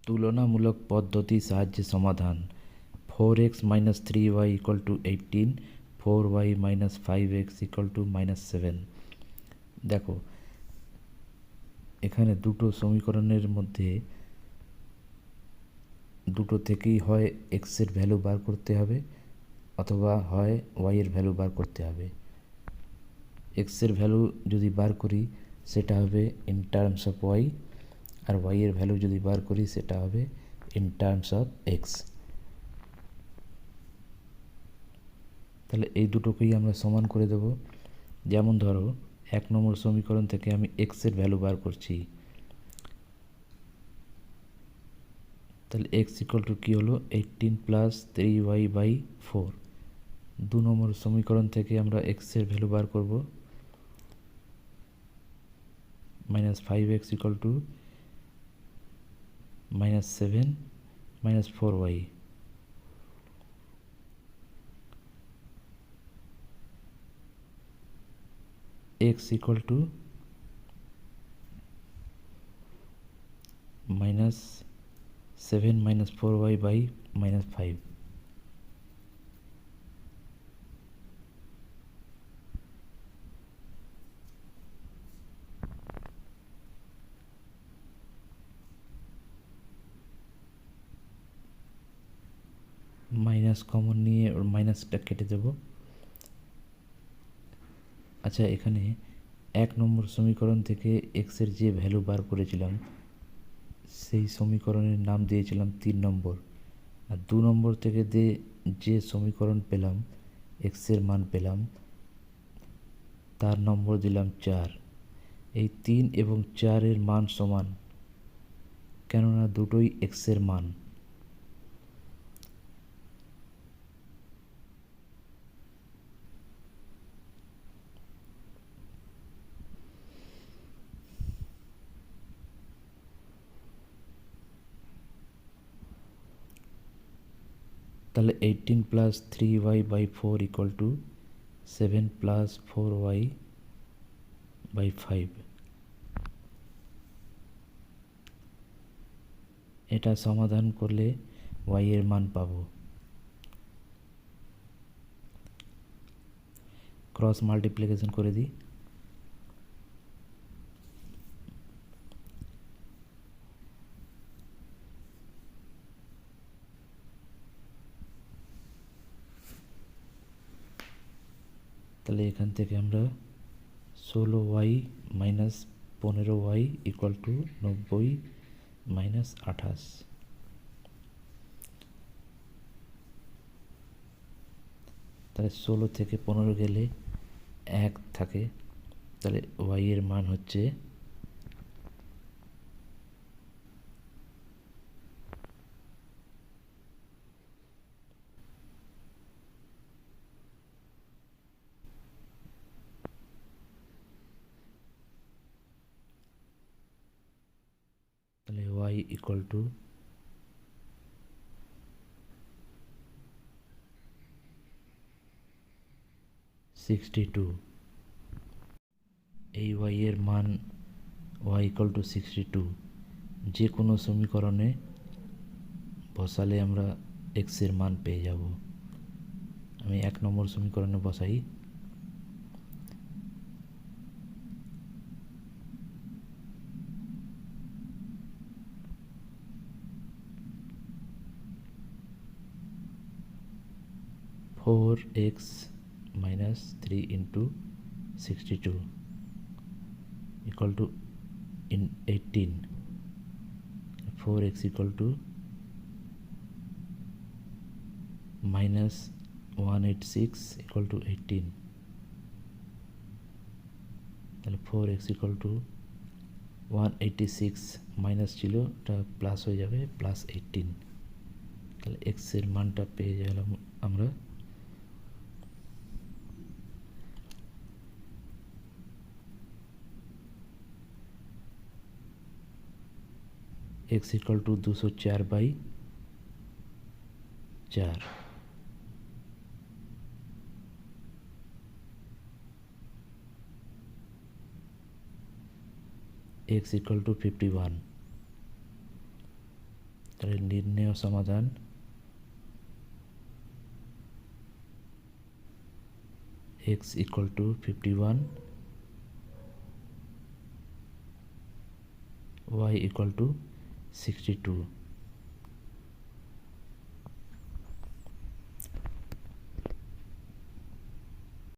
তুলনামূলক পদ্ধতি সাহায্যে সমাধান। 4x - 3y = 18, 4y - 5x = -7। দেখো এখানে দুটো সমীকরণের মধ্যে দুটো থেকেই হয় এক্সের ভ্যালু বার করতে হবে অথবা হয় ওয়াইয়ের ভ্যালু বার করতে হবে। এক্সের ভ্যালু যদি বার করি সেটা হবে ইন টার্মস অফ ওয়াই, আর ওয়াইয়ের ভ্যালু যদি বার করি সেটা হবে ইন টার্মস অফ এক্স। তাহলে এই দুটোকেই আমরা সমান করে দেব। যেমন ধরো 1 নম্বর সমীকরণ থেকে আমি এক্সের ভ্যালু বার করছি, তাহলে এক্স ইকুয়াল টু কী হলো 18 + 3y/4। 2 নম্বর সমীকরণ থেকে আমরা এক্সের ভ্যালু বার করব, -5x = -7 - 4y। x equal to -7 - 4y/-5। Minus common নিয়ে ওর মাইনাসটা কেটে দেব। আচ্ছা এখানে 1 নম্বর সমীকরণ থেকে এক্সের যে ভ্যালু বার করেছিলাম সেই সমীকরণের নাম দিয়েছিলাম 3 নম্বর, আর 2 নম্বর থেকে যে সমীকরণ পেলাম এক্সের মান পেলাম তার নম্বর দিলাম 4। এই 3 এবং 4 এর মান সমান, কেননা দুটোই এক্সের মান। তাহলে 18 + 3y/4 = 7 + 4y/5। এটা সমাধান করলে y এর মান পাবো। ক্রস মাল্টিপ্লিকেশন করে দিই। তাহলে এখান থেকে আমরা 16y - 15y = 90 - 28। তাহলে 16 থেকে 15 গেলে 1 থাকে, তাহলে y এর মান হচ্ছে y = 62। এই y এর মান y = 62 যে কোনো সমীকরণে বসালে আমরা x এর মান পেয়ে যাব। আমি 1 নম্বর সমীকরণে বসাই। (4x - 3 × 62) = 18। 4x = -186 = 18। তাহলে 4x = 186 মাইনাস ছিল ওটা প্লাস হয়ে যাবে +18। তাহলে x এর মানটা পেয়ে গেলাম আমরা। x = 204/4। x = 51। তাহলে নির্ণেয় সমাধান x equal to 51, y equal to 62।